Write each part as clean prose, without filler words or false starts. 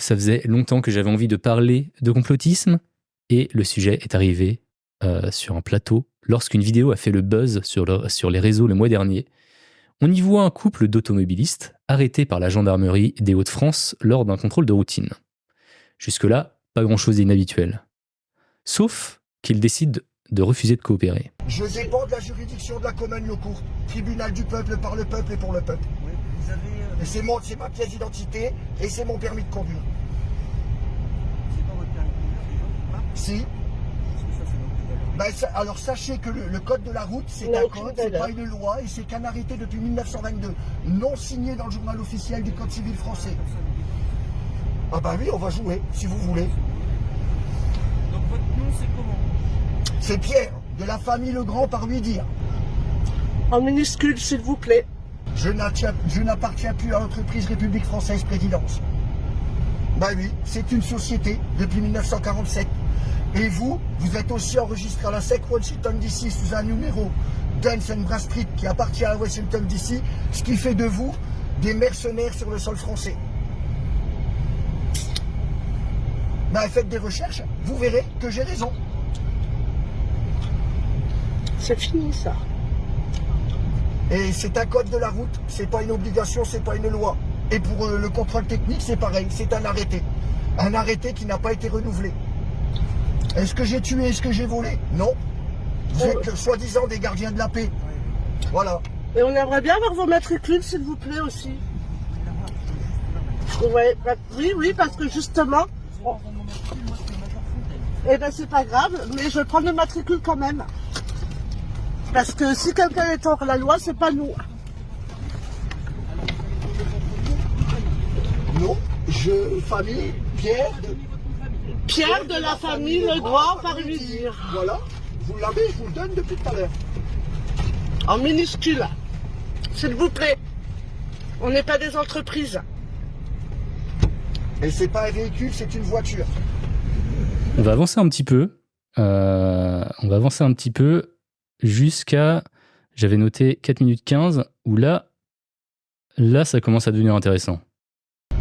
ça faisait longtemps que j'avais envie de parler de complotisme et le sujet est arrivé sur un plateau lorsqu'une vidéo a fait le buzz sur les réseaux le mois dernier. On y voit un couple d'automobilistes arrêtés par la gendarmerie des Hauts-de-France lors d'un contrôle de routine. Jusque-là, pas grand-chose d'inhabituel. Sauf qu'ils décident de refuser de coopérer. Je dépends de la juridiction de la commune Yocourt, tribunal du peuple, par le peuple et pour le peuple. Oui, vous avez... Et c'est ma pièce d'identité et c'est mon permis de conduire. C'est pas votre permis de conduire déjà, ou pas? Si. Parce que ça, c'est notre valeur. Alors sachez que le code de la route, c'est un code, c'est pas une loi et c'est qu'un arrêté depuis 1922, non signé dans le journal officiel du Code civil français. Ah bah oui, on va jouer, si vous voulez. Donc votre nom, c'est comment? C'est Pierre, de la famille Legrand par lui dire. En minuscule, s'il vous plaît. Je n'appartiens plus à l'entreprise République Française Présidence. Bah oui, c'est une société depuis 1947. Et vous êtes aussi enregistré à la SEC Washington DC sous un numéro Dance & Bradstreet qui appartient à Washington DC, ce qui fait de vous des mercenaires sur le sol français. Bah faites des recherches, vous verrez que j'ai raison. C'est fini, ça. Et c'est un code de la route, c'est pas une obligation, c'est pas une loi. Et pour le contrôle technique, c'est pareil, c'est un arrêté. Un arrêté qui n'a pas été renouvelé. Est-ce que j'ai tué, est-ce que j'ai volé? Non. Vous êtes soi-disant des gardiens de la paix. Voilà. Et on aimerait bien avoir vos matricules, s'il vous plaît, aussi. Ouais, bah, oui, parce que justement... Moi, c'est le major Fontaine. Eh ben c'est pas grave, mais je vais prendre le matricule quand même. Parce que si quelqu'un est hors la loi, c'est pas nous. Non, famille, Pierre. Pierre de la famille Legrand par lui dire. Voilà, vous l'avez, je vous le donne depuis tout à l'heure. En minuscule. S'il vous plaît. On n'est pas des entreprises. Et c'est pas un véhicule, c'est une voiture. On va avancer un petit peu. Jusqu'à, j'avais noté 4 minutes 15, où là, ça commence à devenir intéressant. On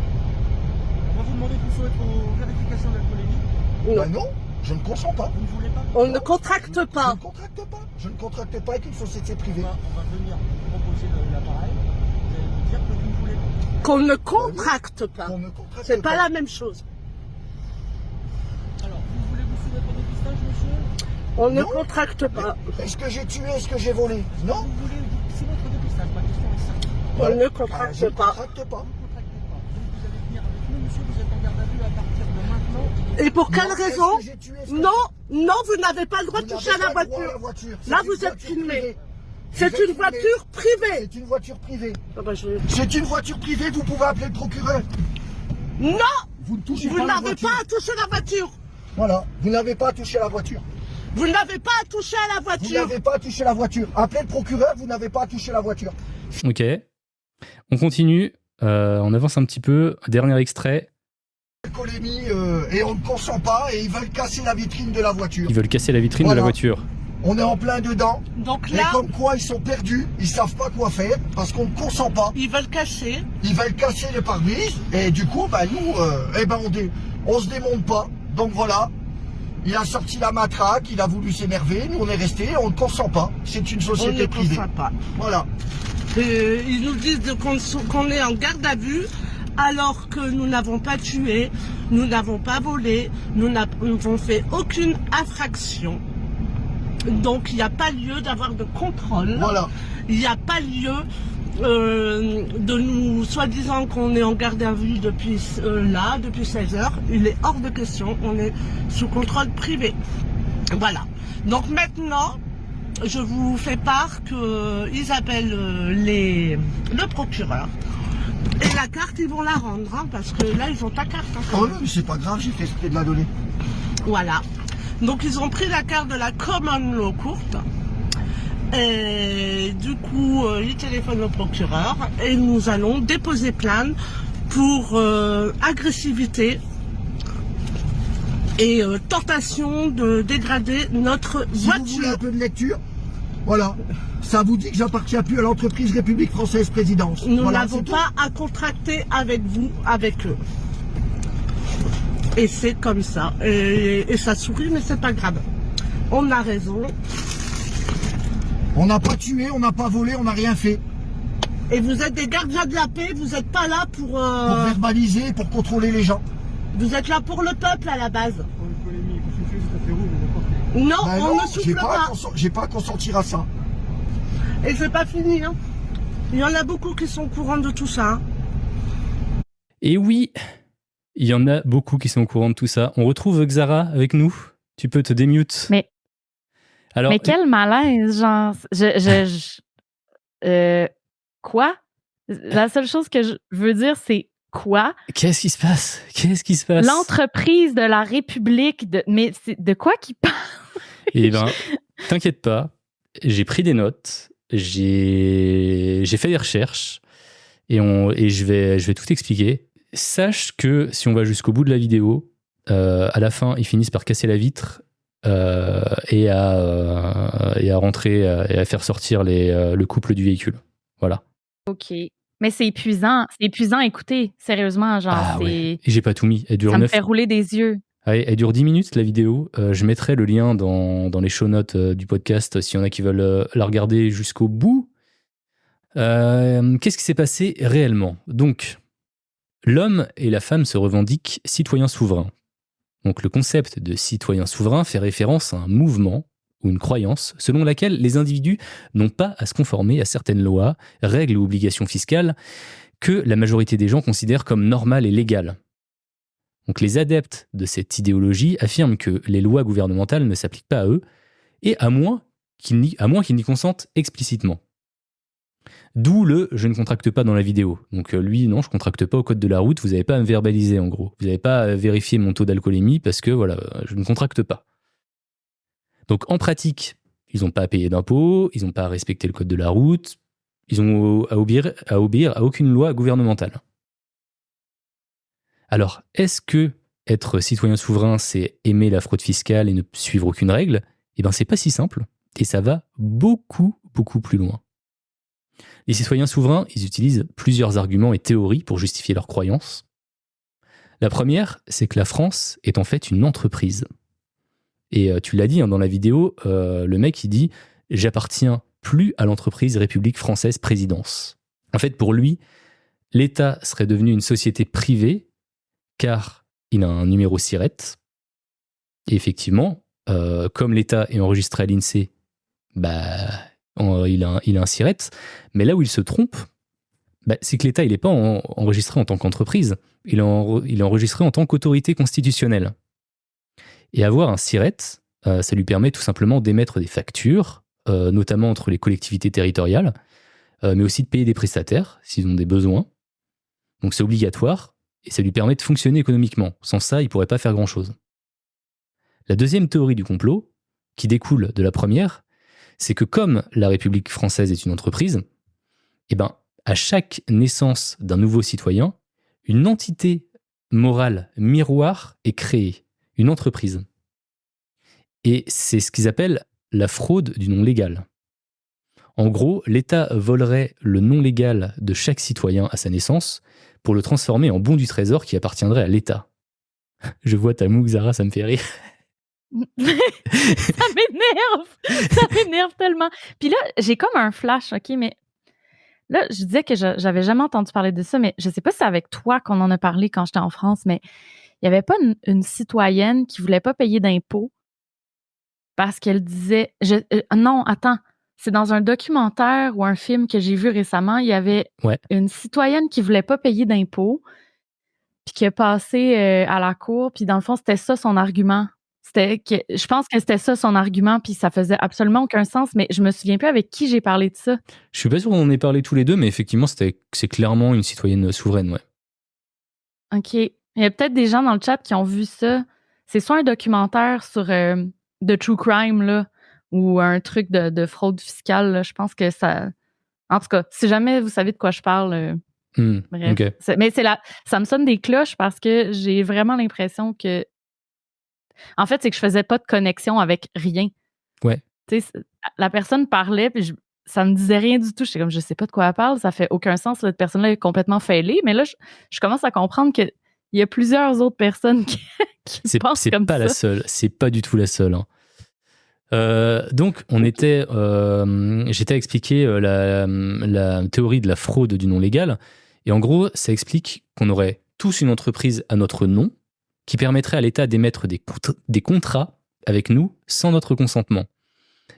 va vous demander de soumettre aux vérifications d'alcoolémie. Bah non, je ne consens pas. Vous ne voulez pas? On ne contracte Je pas. ne contracte pas. Je ne contracte pas avec une société privée. On va venir vous proposer l'appareil. Vous allez nous dire que vous ne voulez pas. Qu'on ne contracte pas. On ne contracte C'est pas la même chose. Alors, vous voulez vous soumettre au dépistage, monsieur? On ne Non. contracte pas. Est-ce que j'ai tué, est-ce que j'ai volé? Non. Vous voulez vous soumettre au dépistage? Ma question est simple. On ne Je ne contracte pas. contracte pas. Vous ne contractez pas. Donc vous allez venir avec nous, monsieur. Vous êtes en garde à vue à partir de maintenant. Et pour quelle Non, raison? est-ce que j'ai tué, est-ce que- Non, vous n'avez pas le droit Vous de toucher n'avez à la pas le droit voiture. à la voiture. Là, C'est vous une êtes voiture filmé. privée. C'est Vous êtes une filmé. voiture privée. C'est une voiture privée. Ah bah, C'est une voiture privée, vous pouvez appeler le procureur. Non, Vous ne touchez vous pas la n'avez voiture. pas à toucher la voiture. Voilà, vous n'avez pas à toucher la voiture. Vous n'avez pas à toucher à la Vous voiture. n'avez pas à toucher la voiture. Appelez le procureur, vous n'avez pas à toucher la voiture. Ok. On continue. On avance un petit peu. Dernier extrait. Alcoolémie, et on ne consent pas et ils veulent casser la vitrine de la voiture. Ils veulent casser la vitrine de Voilà. la voiture. On est en plein dedans. Donc Et là, comme quoi ils sont perdus, ils savent pas quoi faire parce qu'on ne consent pas. ils veulent cacher. Ils veulent casser le pare-brise et du coup, bah, nous, on se démonte pas. Donc voilà, il a sorti la matraque, il a voulu s'énerver, nous on est restés, on ne consent pas. C'est une On société ne privée. consent pas. Voilà. Ils nous disent qu'on est en garde à vue alors que nous n'avons pas tué, nous n'avons pas volé, nous n'avons fait aucune infraction. Donc il n'y a pas lieu d'avoir de contrôle. Voilà. Il n'y a pas lieu de nous, soi-disant qu'on est en garde à vue depuis 16 heures. Il est hors de question, on est sous contrôle privé. Voilà. Donc maintenant, je vous fais part qu'ils appellent le procureur. Et la carte, ils vont la rendre, hein, parce que là, ils ont ta carte. Hein, Oh non, mais c'est pas grave, j'ai fait exprès de la donner. voilà. Donc, ils ont pris la carte de la Common Law Court. Et du coup, ils téléphonent au procureur. Et nous allons déposer plainte pour agressivité et tentation de dégrader notre Si vous voulez voiture. un peu de lecture, voilà. Ça vous dit que j'appartiens plus à l'entreprise République Française Présidence. Nous Voilà, n'avons c'est tout. pas à contracter avec vous, avec eux. Et c'est comme ça. Et ça sourit, mais c'est pas grave. On a raison. On n'a pas tué, on n'a pas volé, on n'a rien fait. Et vous êtes des gardiens de la paix, vous n'êtes pas là pour... Pour verbaliser, pour contrôler les gens. Vous êtes là pour le peuple à la base. Pour une polémique, vous soufflez, ça fait rouge, mais d'accord. Non, Ben on non, ne souffle pas. j'ai pas à consentir à ça. Et c'est pas fini, hein. Il y en a beaucoup qui sont au courant de tout ça. Hein. Et oui, il y en a beaucoup qui sont au courant de tout ça. On retrouve Xara avec nous. Tu peux te démute. Alors, Mais quel malaise, genre. Quoi? La seule chose que je veux dire, c'est quoi? qu'est-ce qui se passe? Qu'est-ce qui se passe? L'entreprise de la République de. Mais c'est de quoi qu'il parle? Eh ben, t'inquiète pas, j'ai pris des notes, j'ai fait des recherches et je vais tout expliquer. Sache que si on va jusqu'au bout de la vidéo, à la fin, ils finissent par casser la vitre et à rentrer et à faire sortir le couple du véhicule. Voilà. OK. Mais c'est épuisant. C'est épuisant à écouter, sérieusement. Genre, Ah c'est. ouais. Et j'ai pas tout mis. Elle dure Ça me 9. fait rouler des yeux. Ouais, elle dure 10 minutes la vidéo. Je mettrai le lien dans les show notes du podcast s'il y en a qui veulent la regarder jusqu'au bout. Qu'est-ce qui s'est passé réellement? Donc, l'homme et la femme se revendiquent citoyens souverains. Donc, le concept de citoyen souverain fait référence à un mouvement ou une croyance selon laquelle les individus n'ont pas à se conformer à certaines lois, règles ou obligations fiscales que la majorité des gens considèrent comme normales et légales. Donc les adeptes de cette idéologie affirment que les lois gouvernementales ne s'appliquent pas à eux, et à moins qu'ils n'y consentent explicitement. D'où le « je ne contracte pas » dans la vidéo. Donc lui, non, je ne contracte pas au code de la route, vous n'avez pas à me verbaliser en gros. Vous n'avez pas à vérifier mon taux d'alcoolémie parce que voilà, je ne contracte pas. Donc en pratique, ils n'ont pas à payer d'impôts, ils n'ont pas à respecter le code de la route, ils ont à obéir à aucune loi gouvernementale. Alors, est-ce que être citoyen souverain, c'est aimer la fraude fiscale et ne suivre aucune règle? Eh bien, c'est pas si simple, et ça va beaucoup, beaucoup plus loin. Les citoyens souverains, ils utilisent plusieurs arguments et théories pour justifier leurs croyances. La première, c'est que la France est en fait une entreprise. Et tu l'as dit dans la vidéo, le mec il dit « J'appartiens plus à l'entreprise République Française Présidence ». En fait, pour lui, l'État serait devenu une société privée car il a un numéro SIRET. Et effectivement, comme l'État est enregistré à l'INSEE, il a un SIRET. Mais là où il se trompe, c'est que l'État il n'est pas enregistré en tant qu'entreprise, il est enregistré en tant qu'autorité constitutionnelle. Et avoir un SIRET, ça lui permet tout simplement d'émettre des factures, notamment entre les collectivités territoriales, mais aussi de payer des prestataires s'ils ont des besoins. Donc c'est obligatoire et ça lui permet de fonctionner économiquement. Sans ça, il ne pourrait pas faire grand-chose. La deuxième théorie du complot, qui découle de la première, c'est que comme la République française est une entreprise, à chaque naissance d'un nouveau citoyen, une entité morale miroir est créée. Une entreprise. Et c'est ce qu'ils appellent la fraude du nom légal. En gros, l'État volerait le nom légal de chaque citoyen à sa naissance pour le transformer en bon du trésor qui appartiendrait à l'État. Je vois ta moue, Xara, ça me fait rire. Ça m'énerve tellement. Puis là, j'ai comme un flash, OK, mais là, je disais que j'avais jamais entendu parler de ça, mais je sais pas si c'est avec toi qu'on en a parlé quand j'étais en France, mais il n'y avait pas une citoyenne qui ne voulait pas payer d'impôts parce qu'elle disait... non, attends. C'est dans un documentaire ou un film que j'ai vu récemment. Il y avait une citoyenne qui ne voulait pas payer d'impôts puis qui a passé à la cour. Puis dans le fond, c'était ça son argument. Je pense que c'était ça son argument puis ça faisait absolument aucun sens. Mais je me souviens plus avec qui j'ai parlé de ça. Je suis pas sûr qu'on en ait parlé tous les deux, mais effectivement, c'est clairement une citoyenne souveraine, ouais. OK. Il y a peut-être des gens dans le chat qui ont vu ça. C'est soit un documentaire sur de true crime, là, ou un truc de fraude fiscale. Là. Je pense que ça... En tout cas, si jamais vous savez de quoi je parle... bref. Okay. Mais ça me sonne des cloches parce que j'ai vraiment l'impression que... En fait, c'est que je faisais pas de connexion avec rien. Ouais. Tu sais, la personne parlait, puis ça me disait rien du tout. J'étais comme, je sais pas de quoi elle parle, ça fait aucun sens. Cette personne-là est complètement failée. Mais là, je commence à comprendre que il y a plusieurs autres personnes qui pense comme pas ça. la seule. C'est pas du tout la seule. Hein. Donc, j'étais à expliquer la théorie de la fraude du nom légal. Et en gros, ça explique qu'on aurait tous une entreprise à notre nom qui permettrait à l'État d'émettre des contrats avec nous sans notre consentement.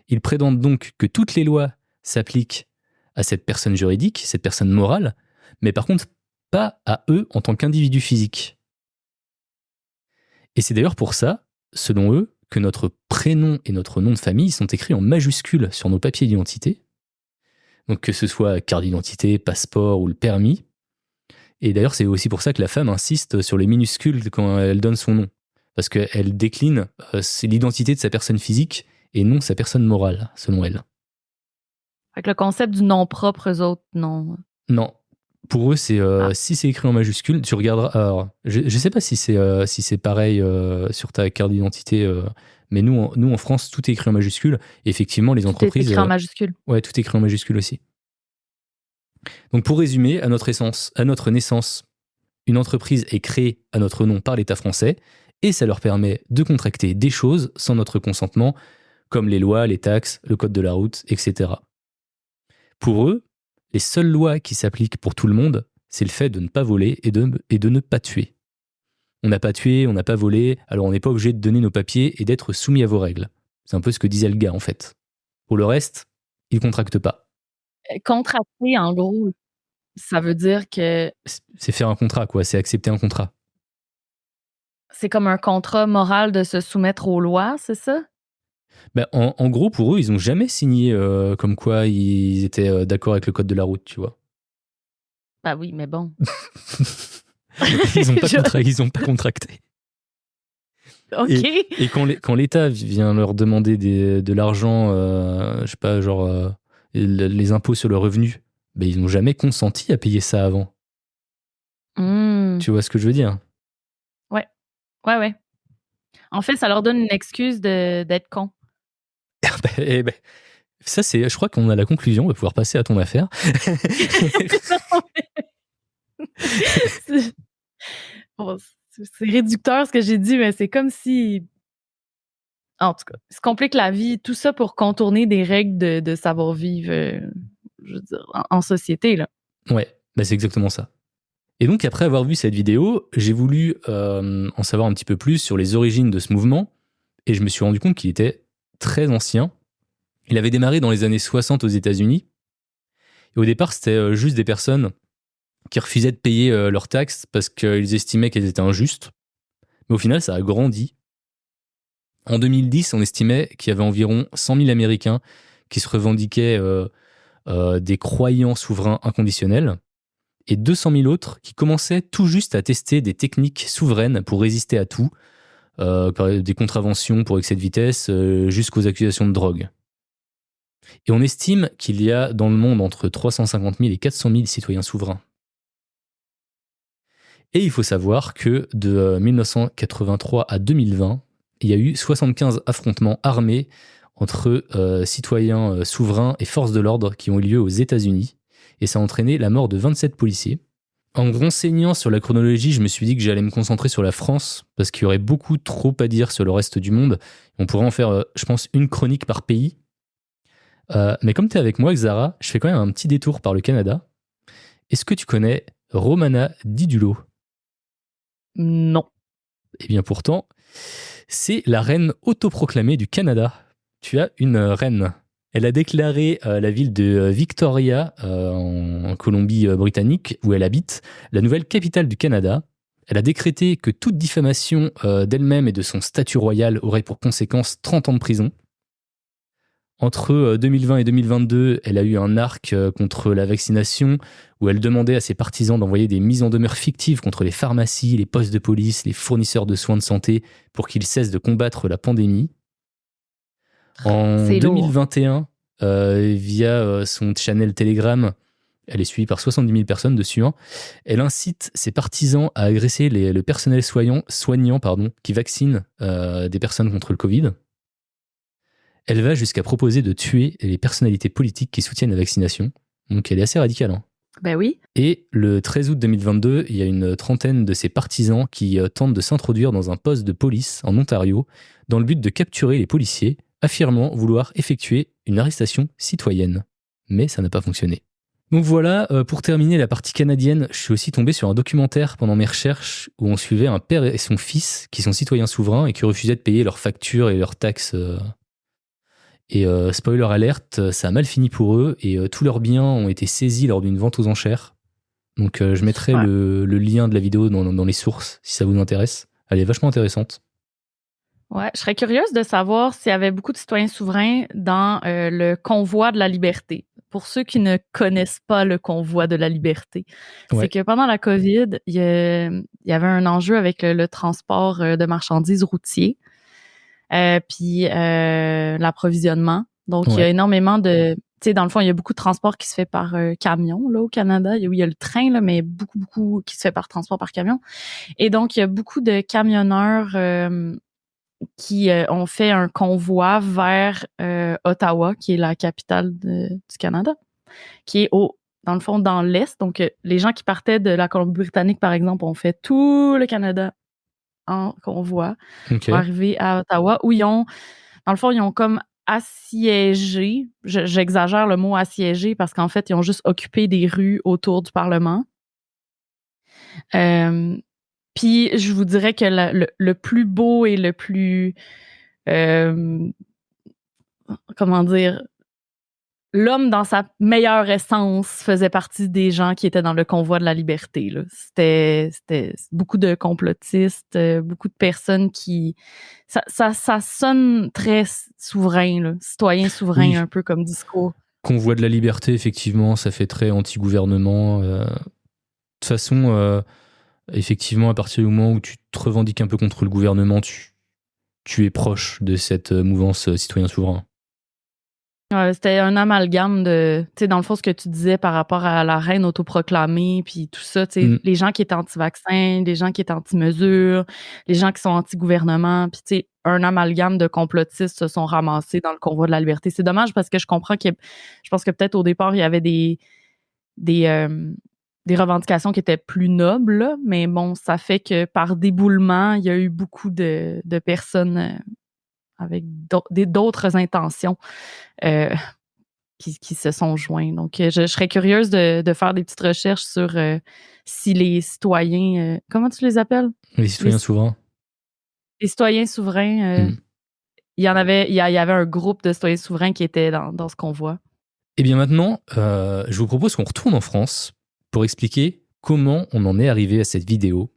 Ils prétendent donc que toutes les lois s'appliquent à cette personne juridique, cette personne morale, mais par contre pas à eux en tant qu'individus physiques. Et c'est d'ailleurs pour ça, selon eux, que notre prénom et notre nom de famille sont écrits en majuscules sur nos papiers d'identité. Donc que ce soit carte d'identité, passeport ou le permis. Et d'ailleurs, c'est aussi pour ça que la femme insiste sur les minuscules quand elle donne son nom. Parce qu'elle décline c'est l'identité de sa personne physique et non sa personne morale, selon elle. Fait que le concept du nom propre, eux autres, non. Non. Pour eux, c'est si c'est écrit en majuscule, tu regarderas. Alors, je sais pas si c'est pareil sur ta carte d'identité, mais nous en France, tout est écrit en majuscule. Et effectivement, les entreprises. Tout est écrit en majuscule. Ouais, tout est écrit en majuscule aussi. Donc, pour résumer, à notre naissance, une entreprise est créée à notre nom par l'État français, et ça leur permet de contracter des choses sans notre consentement, comme les lois, les taxes, le code de la route, etc. Pour eux, les seules lois qui s'appliquent pour tout le monde, c'est le fait de ne pas voler et de ne pas tuer. On n'a pas tué, on n'a pas volé, alors on n'est pas obligé de donner nos papiers et d'être soumis à vos règles. C'est un peu ce que disait le gars, en fait. Pour le reste, ils ne contractent pas. Contracter, en gros, ça veut dire que C'est faire un contrat, quoi. C'est accepter un contrat. c'est comme un contrat moral de se soumettre aux lois, c'est ça? Ben, en gros, pour eux, ils n'ont jamais signé comme quoi ils étaient d'accord avec le code de la route, tu vois. Bah oui, mais bon. Ils n'ont pas contracté. OK. Et quand l'État vient leur demander de l'argent, je sais pas, genre les impôts sur le revenu, ben, ils n'ont jamais consenti à payer ça avant. Tu vois ce que je veux dire? Ouais. En fait, ça leur donne une excuse d'être con. Ça, je crois qu'on a la conclusion, on va pouvoir passer à ton affaire. Bon, c'est réducteur ce que j'ai dit, mais c'est comme si... En tout cas, se complique la vie, tout ça pour contourner des règles de savoir-vivre, je veux dire, en société, là. Ouais, ben c'est exactement ça. Et donc, après avoir vu cette vidéo, j'ai voulu en savoir un petit peu plus sur les origines de ce mouvement, et je me suis rendu compte qu'il était très ancien. Il avait démarré dans les années 60 aux États-Unis. Et au départ, c'était juste des personnes qui refusaient de payer leurs taxes parce qu'ils estimaient qu'elles étaient injustes. Mais au final, ça a grandi. En 2010, on estimait qu'il y avait environ 100 000 Américains qui se revendiquaient des croyants souverains inconditionnels et 200 000 autres qui commençaient tout juste à tester des techniques souveraines pour résister à tout, des contraventions pour excès de vitesse jusqu'aux accusations de drogue. Et on estime qu'il y a dans le monde entre 350 000 et 400 000 citoyens souverains. Et il faut savoir que de 1983 à 2020, il y a eu 75 affrontements armés entre citoyens souverains et forces de l'ordre qui ont eu lieu aux États-Unis. Et ça a entraîné la mort de 27 policiers. En me renseignant sur la chronologie, je me suis dit que j'allais me concentrer sur la France parce qu'il y aurait beaucoup trop à dire sur le reste du monde. On pourrait en faire, je pense, une chronique par pays. Mais comme tu es avec moi, Xara, je fais quand même un petit détour par le Canada. Est-ce que tu connais Romana Didulo? Non. Eh bien pourtant, c'est la reine autoproclamée du Canada. Tu as une reine. Elle a déclaré la ville de Victoria, en Colombie-Britannique, où elle habite, la nouvelle capitale du Canada. Elle a décrété que toute diffamation d'elle-même et de son statut royal aurait pour conséquence 30 ans de prison. Entre 2020 et 2022, elle a eu un arc contre la vaccination où elle demandait à ses partisans d'envoyer des mises en demeure fictives contre les pharmacies, les postes de police, les fournisseurs de soins de santé pour qu'ils cessent de combattre la pandémie. En 2021, via son channel Telegram, elle est suivie par 70 000 personnes dessus, hein, elle incite ses partisans à agresser le personnel soignant qui vaccine des personnes contre le Covid. Elle va jusqu'à proposer de tuer les personnalités politiques qui soutiennent la vaccination. Donc elle est assez radicale. Hein. Ben oui. Et le 13 août 2022, il y a une trentaine de ses partisans qui tentent de s'introduire dans un poste de police en Ontario dans le but de capturer les policiers, affirmant vouloir effectuer une arrestation citoyenne. Mais ça n'a pas fonctionné. Donc voilà, pour terminer la partie canadienne, je suis aussi tombé sur un documentaire pendant mes recherches où on suivait un père et son fils qui sont citoyens souverains et qui refusaient de payer leurs factures et leurs taxes. Et spoiler alerte, ça a mal fini pour eux et tous leurs biens ont été saisis lors d'une vente aux enchères. Donc je mettrai le lien de la vidéo dans les sources si ça vous intéresse. Elle est vachement intéressante. Ouais, je serais curieuse de savoir s'il y avait beaucoup de citoyens souverains dans le convoi de la liberté. Pour ceux qui ne connaissent pas le convoi de la liberté, c'est que pendant la COVID, il y avait un enjeu avec le transport de marchandises routier, puis l'approvisionnement. Donc, il y a énormément de... Tu sais, dans le fond, il y a beaucoup de transport qui se fait par camion, là, au Canada. Il y a le train, là, mais beaucoup qui se fait par transport par camion. Et donc, il y a beaucoup de camionneurs qui ont fait un convoi vers Ottawa, qui est la capitale du Canada, qui est dans le fond, dans l'Est. Donc, les gens qui partaient de la Colombie-Britannique, par exemple, ont fait tout le Canada en convoi pour arriver à Ottawa, où ils ont comme assiégé, j'exagère le mot assiégé, parce qu'en fait, ils ont juste occupé des rues autour du Parlement. Puis, je vous dirais que le plus beau et le plus... comment dire... L'homme dans sa meilleure essence faisait partie des gens qui étaient dans le convoi de la liberté, là. C'était beaucoup de complotistes, beaucoup de personnes qui... Ça sonne très souverain, là, citoyen souverain, un peu comme discours. Convoi de la liberté, effectivement, ça fait très anti-gouvernement. De toute façon... effectivement, à partir du moment où tu te revendiques un peu contre le gouvernement, tu es proche de cette mouvance citoyen souverain. C'était un amalgame de, tu sais, dans le fond, ce que tu disais par rapport à la reine autoproclamée, puis tout ça, tu sais, les gens qui étaient anti-vaccins, les gens qui étaient anti-mesures, les gens qui sont anti-gouvernement, puis tu sais, un amalgame de complotistes se sont ramassés dans le convoi de la liberté. C'est dommage parce que je comprends je pense que peut-être au départ, il y avait des revendications qui étaient plus nobles, là, mais bon, ça fait que par déboulement, il y a eu beaucoup de personnes avec d'autres intentions qui se sont joints. Donc, je serais curieuse de faire des petites recherches sur si les citoyens... comment tu les appelles? Les citoyens souverains. Les citoyens souverains, il y avait un groupe de citoyens souverains qui étaient dans ce convoi. Et bien maintenant, je vous propose qu'on retourne en France pour expliquer comment on en est arrivé à cette vidéo.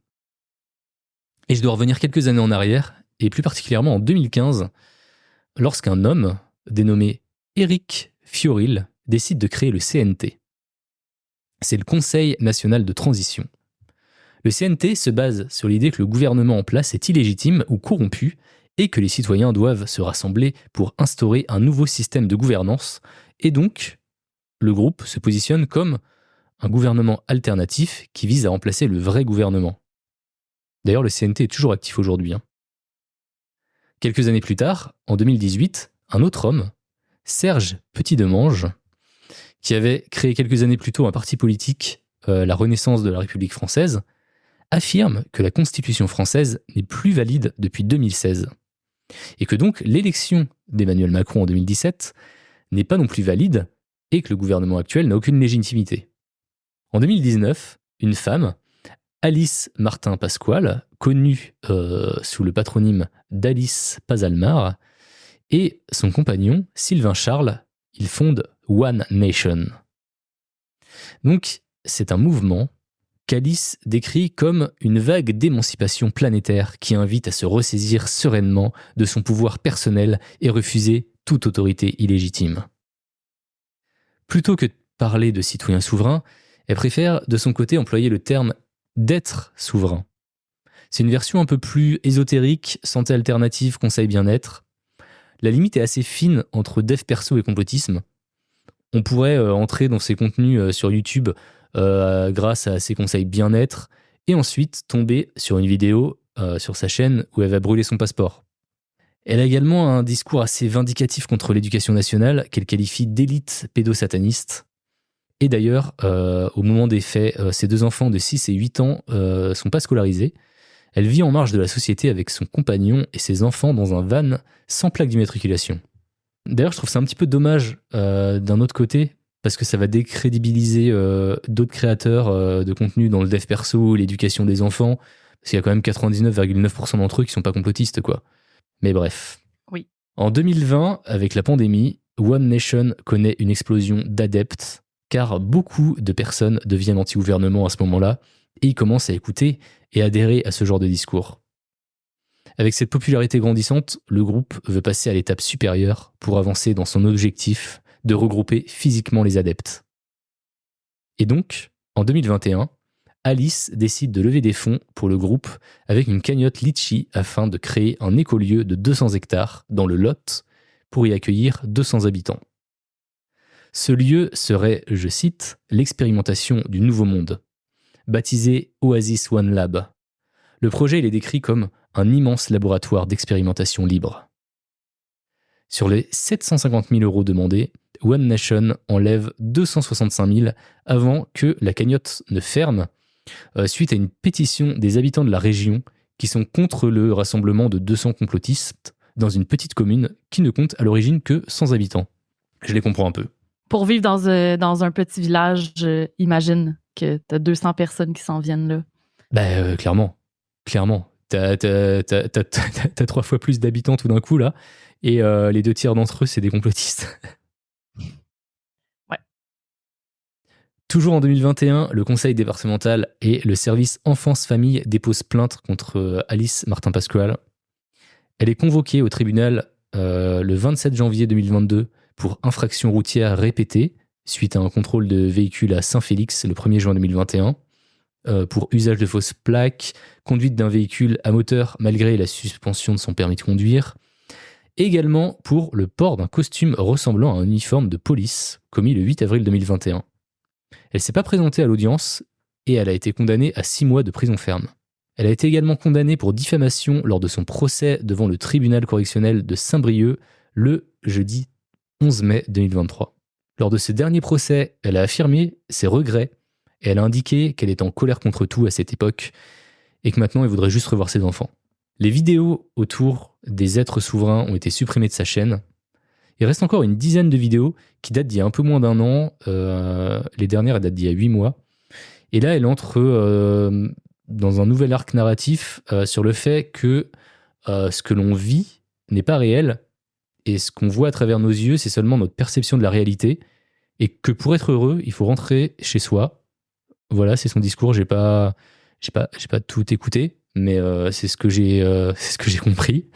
Et je dois revenir quelques années en arrière, et plus particulièrement en 2015, lorsqu'un homme dénommé Éric Fiorilde décide de créer le CNT. C'est le Conseil national de transition. Le CNT se base sur l'idée que le gouvernement en place est illégitime ou corrompu et que les citoyens doivent se rassembler pour instaurer un nouveau système de gouvernance, et donc le groupe se positionne comme un gouvernement alternatif qui vise à remplacer le vrai gouvernement. D'ailleurs, le CNT est toujours actif aujourd'hui. Quelques années plus tard, en 2018, un autre homme, Serge Petit-Demange, qui avait créé quelques années plus tôt un parti politique, la Renaissance de la République française, affirme que la Constitution française n'est plus valide depuis 2016. Et que donc l'élection d'Emmanuel Macron en 2017 n'est pas non plus valide et que le gouvernement actuel n'a aucune légitimité. En 2019, une femme, Alice Martin-Pasquale, connue sous le patronyme d'Alice Pazalmar, et son compagnon, Sylvain Charles, ils fondent One Nation. Donc, c'est un mouvement qu'Alice décrit comme une vague d'émancipation planétaire qui invite à se ressaisir sereinement de son pouvoir personnel et refuser toute autorité illégitime. Plutôt que de parler de citoyens souverains, elle préfère de son côté employer le terme d'être souverain. C'est une version un peu plus ésotérique, santé alternative, conseil bien-être. La limite est assez fine entre dev perso et complotisme. On pourrait entrer dans ses contenus sur YouTube grâce à ses conseils bien-être et ensuite tomber sur une vidéo sur sa chaîne où elle va brûler son passeport. Elle a également un discours assez vindicatif contre l'éducation nationale qu'elle qualifie d'élite pédosataniste. Et d'ailleurs, au moment des faits, ses 2 enfants de 6 et 8 ans sont pas scolarisés. Elle vit en marge de la société avec son compagnon et ses enfants dans un van sans plaque d'immatriculation. D'ailleurs, je trouve ça un petit peu dommage d'un autre côté, parce que ça va décrédibiliser d'autres créateurs de contenu dans le dev perso, l'éducation des enfants, parce qu'il y a quand même 99,9% d'entre eux qui sont pas complotistes, quoi. Mais bref. Oui. En 2020, avec la pandémie, One Nation connaît une explosion d'adeptes, car beaucoup de personnes deviennent anti-gouvernement à ce moment-là, et ils commencent à écouter et adhérer à ce genre de discours. Avec cette popularité grandissante, le groupe veut passer à l'étape supérieure pour avancer dans son objectif de regrouper physiquement les adeptes. Et donc, en 2021, Alice décide de lever des fonds pour le groupe avec une cagnotte Litchi afin de créer un écolieu de 200 hectares dans le Lot pour y accueillir 200 habitants. Ce lieu serait, je cite, l'expérimentation du nouveau monde, baptisé Oasis One Lab. Le projet il est décrit comme un immense laboratoire d'expérimentation libre. Sur les 750 000 € demandés, One Nation enlève 265 000 avant que la cagnotte ne ferme, suite à une pétition des habitants de la région qui sont contre le rassemblement de 200 complotistes dans une petite commune qui ne compte à l'origine que 100 habitants. Je les comprends un peu. Pour vivre dans un petit village, j'imagine que t'as 200 personnes qui s'en viennent là. Clairement. T'as 3 fois plus d'habitants tout d'un coup, là. Et les 2 tiers d'entre eux, c'est des complotistes. Ouais. Toujours en 2021, le conseil départemental et le service enfance-famille déposent plainte contre Alice Martin-Pascual. Elle est convoquée au tribunal le 27 janvier 2022 pour infraction routière répétée suite à un contrôle de véhicule à Saint-Félix le 1er juin 2021, pour usage de fausses plaques, conduite d'un véhicule à moteur malgré la suspension de son permis de conduire, également pour le port d'un costume ressemblant à un uniforme de police commis le 8 avril 2021. Elle s'est pas présentée à l'audience et elle a été condamnée à 6 mois de prison ferme. Elle a été également condamnée pour diffamation lors de son procès devant le tribunal correctionnel de Saint-Brieuc le jeudi 11 mai 2023. Lors de ce dernier procès, elle a affirmé ses regrets et elle a indiqué qu'elle était en colère contre tout à cette époque et que maintenant elle voudrait juste revoir ses enfants. Les vidéos autour des êtres souverains ont été supprimées de sa chaîne. Il reste encore une dizaine de vidéos qui datent d'il y a un peu moins d'1 an. Les dernières, elles datent d'il y a 8 mois. Et là, elle entre dans un nouvel arc narratif sur le fait que ce que l'on vit n'est pas réel et ce qu'on voit à travers nos yeux, c'est seulement notre perception de la réalité et que pour être heureux, il faut rentrer chez soi. Voilà, c'est son discours. J'ai pas tout écouté, mais c'est ce que j'ai compris.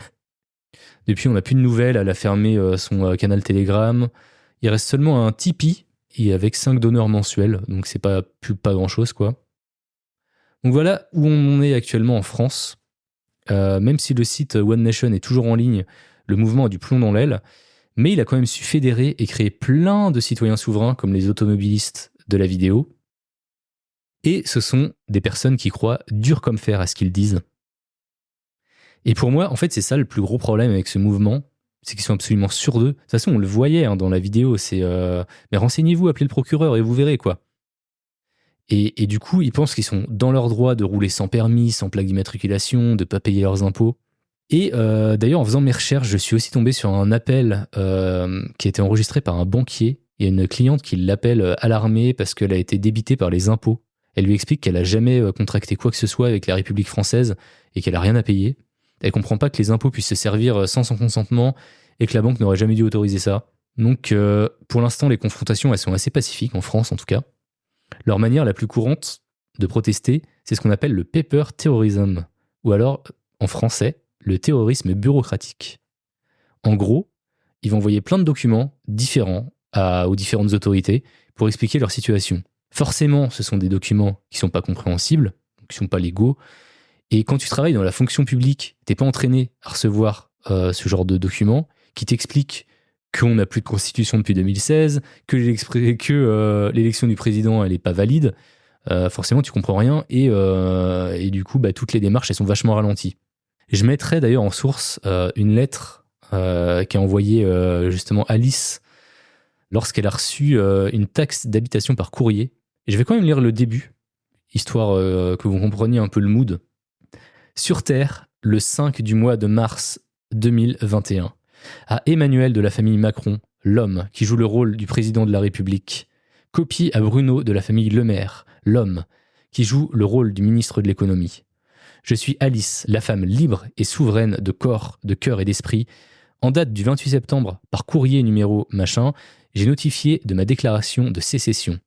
Depuis, on n'a plus de nouvelles. Elle a fermé son canal Telegram. Il reste seulement un Tipeee et avec 5 donneurs mensuels, donc c'est pas grand chose, quoi. Donc voilà où on en est actuellement en France. Même si le site One Nation est toujours en ligne, le mouvement a du plomb dans l'aile, mais il a quand même su fédérer et créer plein de citoyens souverains comme les automobilistes de la vidéo. Et ce sont des personnes qui croient dur comme fer à ce qu'ils disent. Et pour moi, en fait, c'est ça le plus gros problème avec ce mouvement, c'est qu'ils sont absolument sûrs d'eux. De toute façon, on le voyait dans la vidéo, c'est mais renseignez-vous, appelez le procureur et vous verrez, quoi. Et du coup, ils pensent qu'ils sont dans leur droit de rouler sans permis, sans plaque d'immatriculation, de ne pas payer leurs impôts. Et d'ailleurs, en faisant mes recherches, je suis aussi tombé sur un appel qui a été enregistré par un banquier. Il y a une cliente qui l'appelle alarmée parce qu'elle a été débitée par les impôts. Elle lui explique qu'elle n'a jamais contracté quoi que ce soit avec la République française et qu'elle n'a rien à payer. Elle comprend pas que les impôts puissent se servir sans son consentement et que la banque n'aurait jamais dû autoriser ça. Donc, pour l'instant, les confrontations, elles sont assez pacifiques, en France en tout cas. Leur manière la plus courante de protester, c'est ce qu'on appelle le paper terrorism, ou alors, en français, le terrorisme bureaucratique. En gros, ils vont envoyer plein de documents différents aux différentes autorités pour expliquer leur situation. Forcément, ce sont des documents qui ne sont pas compréhensibles, qui ne sont pas légaux, et quand tu travailles dans la fonction publique, tu n'es pas entraîné à recevoir ce genre de documents qui t'expliquent qu'on n'a plus de constitution depuis 2016, que l'élection du président elle n'est pas valide. Forcément, tu comprends rien et du coup, toutes les démarches elles sont vachement ralenties. Je mettrai d'ailleurs en source une lettre qu'a envoyée justement Alice lorsqu'elle a reçu une taxe d'habitation par courrier. Et je vais quand même lire le début, histoire que vous compreniez un peu le mood. Sur Terre, le 5 du mois de mars 2021, à Emmanuel de la famille Macron, l'homme qui joue le rôle du président de la République. Copie à Bruno de la famille Le Maire, l'homme qui joue le rôle du ministre de l'économie. Je suis Alice, la femme libre et souveraine de corps, de cœur et d'esprit. En date du 28 septembre, par courrier numéro machin, j'ai notifié de ma déclaration de sécession.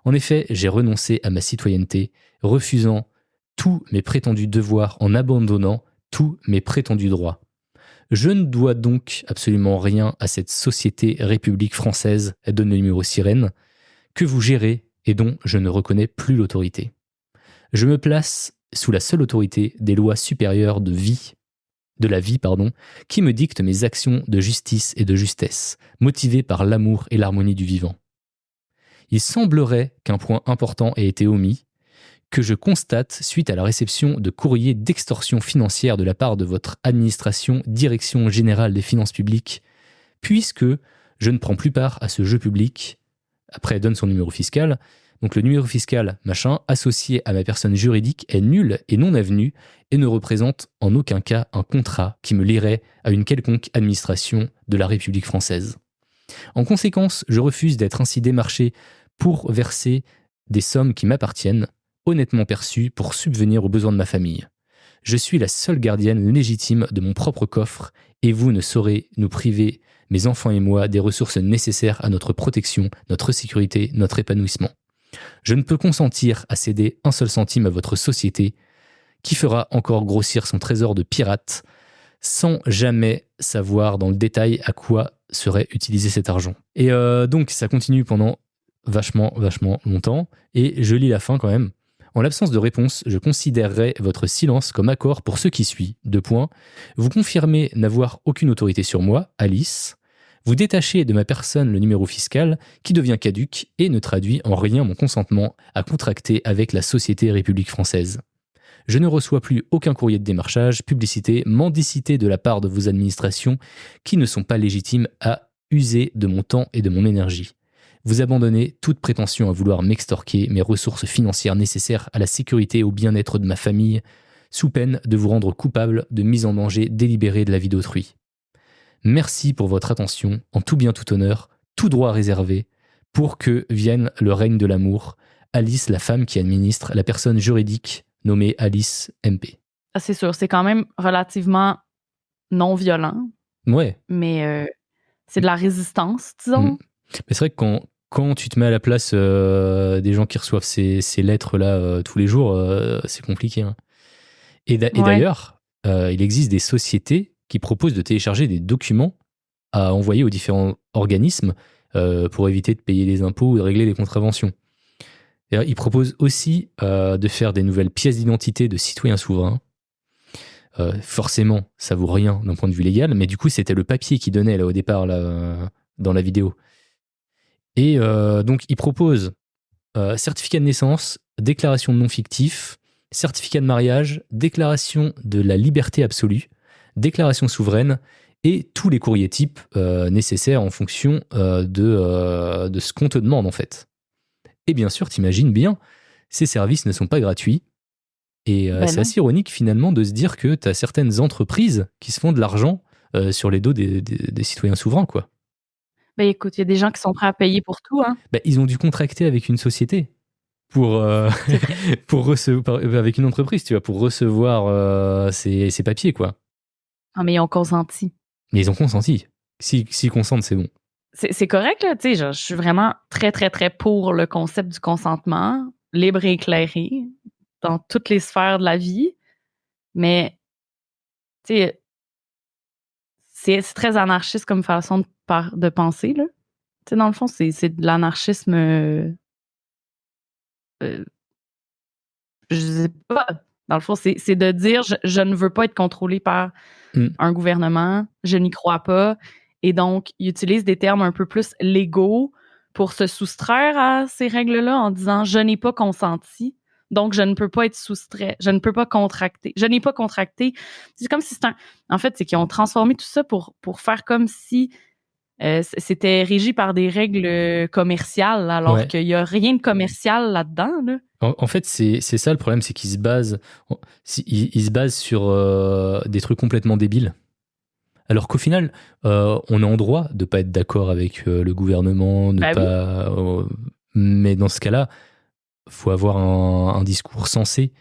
En effet, j'ai renoncé à ma citoyenneté, refusant tous mes prétendus devoirs en abandonnant tous mes prétendus droits. Je ne dois donc absolument rien à cette société République française, elle donne le numéro sirène, que vous gérez et dont je ne reconnais plus l'autorité. Je me place sous la seule autorité des lois supérieures de la vie, qui me dictent mes actions de justice et de justesse, motivées par l'amour et l'harmonie du vivant. Il semblerait qu'un point important ait été omis, que je constate suite à la réception de courriers d'extorsion financière de la part de votre administration, Direction générale des finances publiques, puisque je ne prends plus part à ce jeu public. Après, elle donne son numéro fiscal. Donc le numéro fiscal, machin, associé à ma personne juridique est nul et non avenu et ne représente en aucun cas un contrat qui me lierait à une quelconque administration de la République française. En conséquence, je refuse d'être ainsi démarché pour verser des sommes qui m'appartiennent, honnêtement perçues pour subvenir aux besoins de ma famille. Je suis la seule gardienne légitime de mon propre coffre et vous ne saurez nous priver, mes enfants et moi, des ressources nécessaires à notre protection, notre sécurité, notre épanouissement. Je ne peux consentir à céder un seul centime à votre société qui fera encore grossir son trésor de pirates sans jamais savoir dans le détail à quoi serait utilisé cet argent. Et donc ça continue pendant vachement longtemps et je lis la fin quand même. En l'absence de réponse, je considérerai votre silence comme accord pour ce qui suit. 2 points. Vous confirmez n'avoir aucune autorité sur moi, Alice. Vous détachez de ma personne le numéro fiscal qui devient caduc et ne traduit en rien mon consentement à contracter avec la Société République française. Je ne reçois plus aucun courrier de démarchage, publicité, mendicité de la part de vos administrations qui ne sont pas légitimes à user de mon temps et de mon énergie. Vous abandonnez toute prétention à vouloir m'extorquer mes ressources financières nécessaires à la sécurité et au bien-être de ma famille, sous peine de vous rendre coupable de mise en danger délibérée de la vie d'autrui. Merci pour votre attention, en tout bien tout honneur, tout droit réservé, pour que vienne le règne de l'amour. Alice, la femme qui administre la personne juridique nommée Alice MP. Ah, c'est sûr, c'est quand même relativement non violent. Ouais. Mais c'est de la résistance, disons. Mais c'est vrai que quand tu te mets à la place des gens qui reçoivent ces lettres-là tous les jours, c'est compliqué. Hein. Et d'ailleurs, il existe des sociétés qui proposent de télécharger des documents à envoyer aux différents organismes pour éviter de payer les impôts ou de régler les contraventions. Ils proposent aussi de faire des nouvelles pièces d'identité de citoyens souverains. Forcément, ça vaut rien d'un point de vue légal, mais du coup, c'était le papier qui donnait là, au départ là, dans la vidéo. Et donc, ils proposent certificat de naissance, déclaration de non fictif, certificat de mariage, déclaration de la liberté absolue, déclaration souveraine et tous les courriers types nécessaires en fonction de ce qu'on te demande en fait. Et bien sûr, t'imagines bien, ces services ne sont pas gratuits. Et c'est assez ironique finalement de se dire que t'as certaines entreprises qui se font de l'argent sur les dos des citoyens souverains, quoi. Ben écoute, il y a des gens qui sont prêts à payer pour tout. Hein. Ben, ils ont dû contracter avec une société pour avec une entreprise, tu vois, pour recevoir ces papiers, quoi. Ah, mais ils ont consenti. Mais ils ont consenti. S'ils consentent, c'est bon. C'est correct, là. Tu sais, je suis vraiment très, très, très pour le concept du consentement, libre et éclairé, dans toutes les sphères de la vie. Mais, tu sais, c'est très anarchiste comme façon de penser, là. Tu sais, dans le fond, c'est de l'anarchisme... je sais pas. Dans le fond, c'est de dire je ne veux pas être contrôlé par un gouvernement, je n'y crois pas. Et donc, ils utilisent des termes un peu plus légaux pour se soustraire à ces règles-là en disant je n'ai pas consenti, donc je ne peux pas être soustrait, je ne peux pas contracter. Je n'ai pas contracté. C'est comme si en fait, c'est qu'ils ont transformé tout ça pour faire comme si c'était régi par des règles commerciales, alors Ouais. qu'il n'y a rien de commercial là-dedans. Là. En fait, c'est ça le problème, c'est qu'ils se basent, ils se basent sur des trucs complètement débiles. Alors qu'au final, on est en droit de pas être d'accord avec le gouvernement, de Ben oui. pas. Mais dans ce cas-là, faut avoir un discours sensé,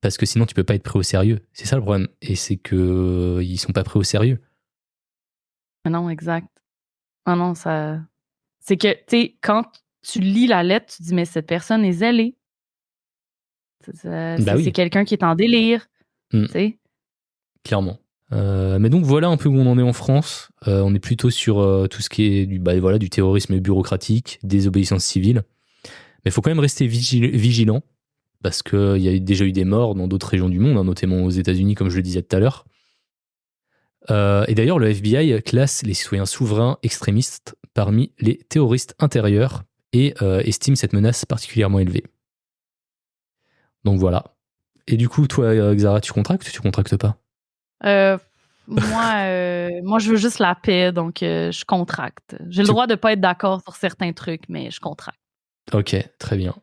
parce que sinon tu peux pas être pris au sérieux. C'est ça le problème, et c'est que ils sont pas pris au sérieux. Non, exact. Ah non, ça. C'est que, tu sais, quand tu lis la lettre, tu te dis, mais cette personne est zélée. Bah oui. C'est quelqu'un qui est en délire. Mm. Tu sais. Clairement. Mais donc voilà un peu où on en est en France. On est plutôt sur tout ce qui est du terrorisme bureaucratique, désobéissance civile. Mais il faut quand même rester vigilant, parce qu'il y a déjà eu des morts dans d'autres régions du monde, hein, notamment aux États-Unis, comme je le disais tout à l'heure. Et d'ailleurs, le FBI classe les citoyens souverains extrémistes parmi les terroristes intérieurs et estime cette menace particulièrement élevée. Donc voilà. Et du coup, toi, Xara, tu contractes ou tu contractes pas ? Moi, je veux juste la paix, donc je contracte. J'ai le droit de pas être d'accord sur certains trucs, mais je contracte. Ok, très bien.